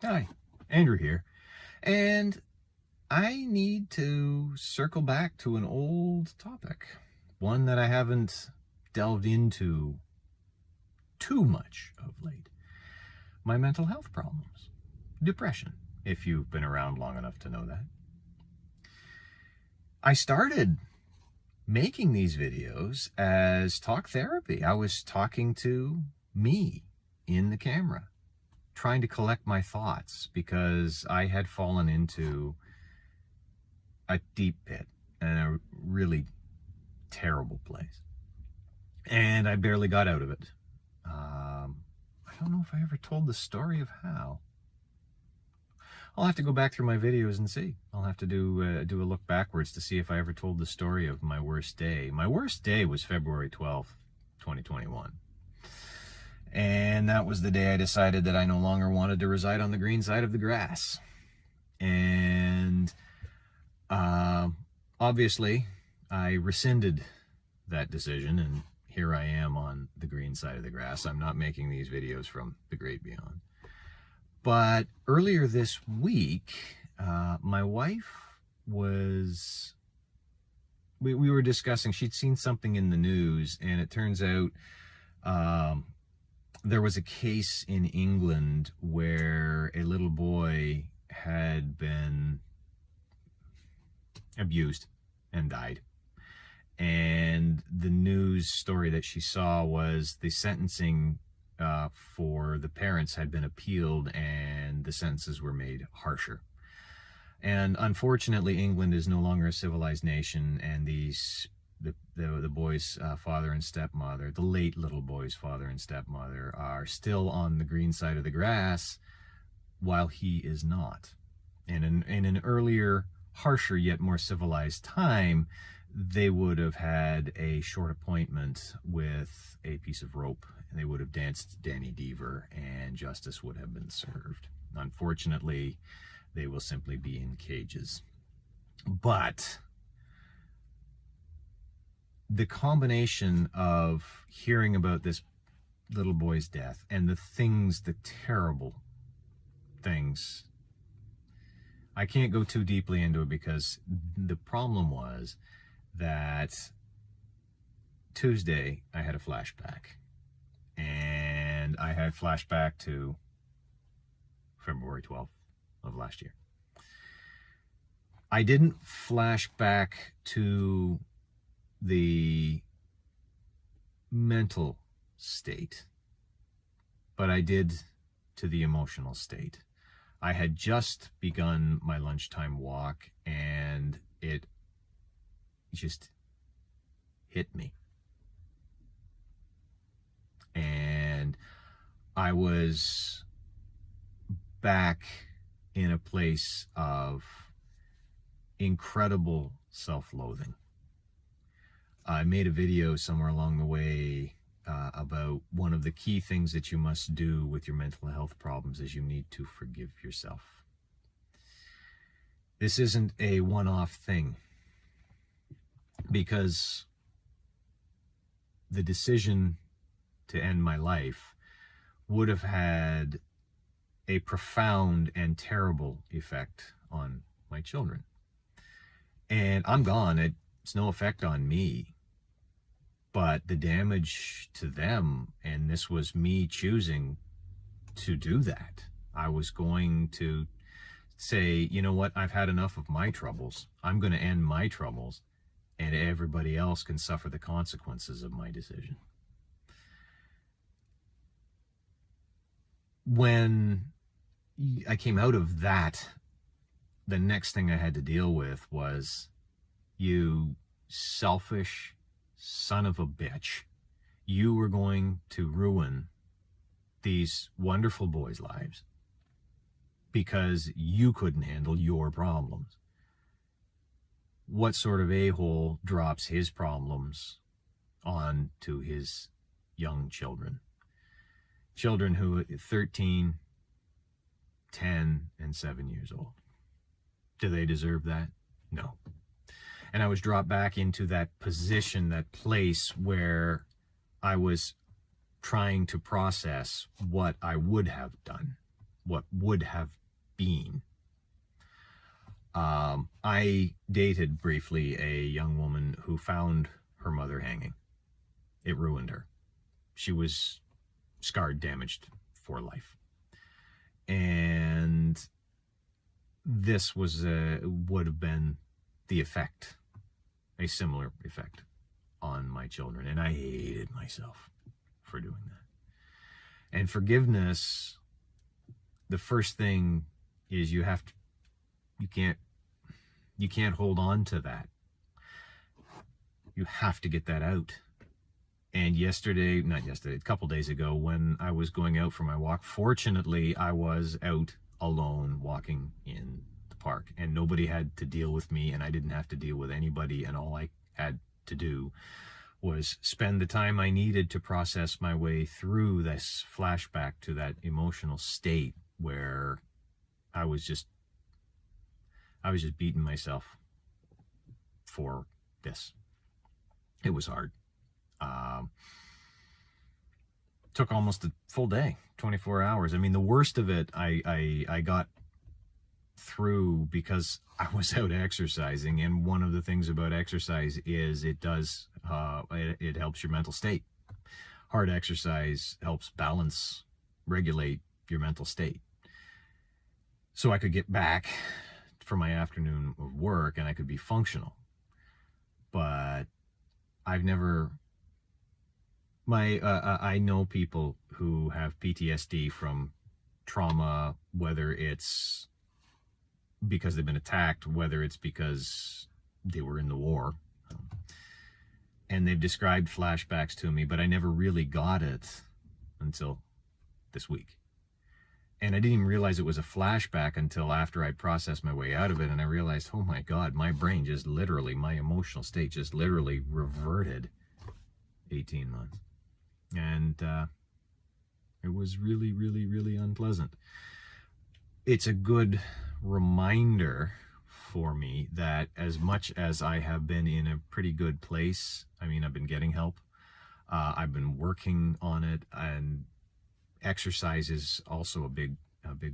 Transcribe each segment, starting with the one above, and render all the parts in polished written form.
Hi, Andrew here, and I need to circle back to an old topic, one that I haven't delved into too much of late. My mental health problems, depression, if you've been around long enough to know that. I started making these videos as talk therapy. I was talking to me in the camera, trying to collect my thoughts because I had fallen into a deep pit and a really terrible place, and I barely got out of it. I don't know if I ever told the story of how. I'll have to go back through my videos and see. I'll have to do a look backwards to see if I ever told the story of my worst day. My worst day was February 12th, 2021. And that was the day I decided that I no longer wanted to reside on the green side of the grass. And obviously, I rescinded that decision, and here I am on the green side of the grass. I'm not making these videos from the great beyond. But earlier this week, my wife was... We were discussing, she'd seen something in the news, and it turns out there was a case in England where a little boy had been abused and died. And the news story that she saw was the sentencing for the parents had been appealed, and the sentences were made harsher. And unfortunately, England is no longer a civilized nation, and the boy's father and stepmother, the late little boy's father and stepmother, are still on the green side of the grass, while he is not. And in an earlier, harsher yet more civilized time, they would have had a short appointment with a piece of rope, and they would have danced Danny Deever, and justice would have been served. Unfortunately, they will simply be in cages. But the combination of hearing about this little boy's death and the terrible things, I can't go too deeply into it because the problem was that Tuesday I had a flashback, and I had flashback to February 12th of last year. I didn't flash back to the mental state, but I did to the emotional state. I had just begun my lunchtime walk, and it just hit me. And I was back in a place of incredible self-loathing. I made a video somewhere along the way about one of the key things that you must do with your mental health problems is you need to forgive yourself. This isn't a one-off thing, because the decision to end my life would have had a profound and terrible effect on my children. And I'm gone. It's no effect on me. But the damage to them, and this was me choosing to do that. I was going to say, you know what, I've had enough of my troubles. I'm going to end my troubles, and everybody else can suffer the consequences of my decision. When I came out of that, the next thing I had to deal with was, you selfish son of a bitch, you were going to ruin these wonderful boys' lives because you couldn't handle your problems. What sort of a-hole drops his problems on to his young children? Children who are 13, 10, and 7 years old. Do they deserve that? No. And I was dropped back into that position, that place where I was trying to process what I would have done. what would have been. I dated briefly a young woman who found her mother hanging. It ruined her. She was scarred, damaged for life. And this would have been the effect, a similar effect on my children. And I hated myself for doing that. And forgiveness, the first thing is you can't hold on to that. You have to get that out. And a couple days ago, when I was going out for my walk, fortunately, I was out alone walking in the park, and nobody had to deal with me, and I didn't have to deal with anybody, and all I had to do was spend the time I needed to process my way through this flashback to that emotional state where I was just beating myself for this. It was hard. Took almost a full day, 24 hours. I mean, the worst of it, I got through because I was out exercising. And one of the things about exercise is it helps your mental state. Hard exercise helps balance, regulate your mental state. So I could get back for my afternoon of work and I could be functional. But I've never... I know people who have PTSD from trauma, whether it's because they've been attacked, whether it's because they were in the war. And they've described flashbacks to me, but I never really got it until this week. And I didn't even realize it was a flashback until after I processed my way out of it. And I realized, oh my God, my brain just literally, my emotional state just literally reverted 18 months. And it was really, really, really unpleasant. It's a good reminder for me that as much as I have been in a pretty good place, I mean, I've been getting help. I've been working on it, and exercise is also a big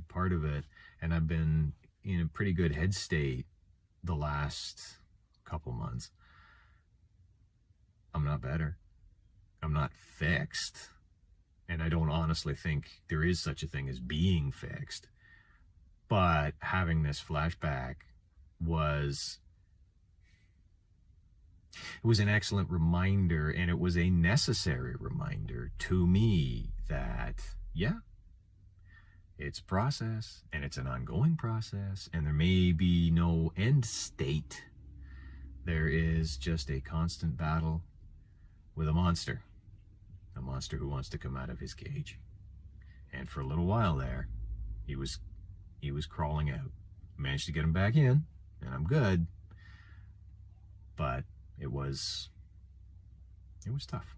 part of it. And I've been in a pretty good head state the last couple months. I'm not better. I'm not fixed. And I don't honestly think there is such a thing as being fixed. But having this flashback was an excellent reminder, and it was a necessary reminder to me that, yeah, it's a process, and it's an ongoing process, and there may be no end state. There is just a constant battle with a monster who wants to come out of his cage. And for a little while there, he was crawling out. Managed to get him back in, and I'm good. But it was tough.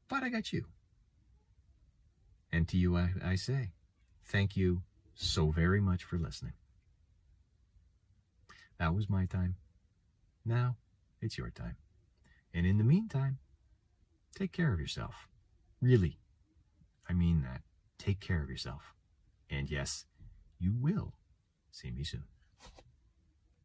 But I got you. And to you I say, thank you so very much for listening. That was my time. Now it's your time. And in the meantime, take care of yourself. Really, I mean that. Take care of yourself. And yes, you will see me soon.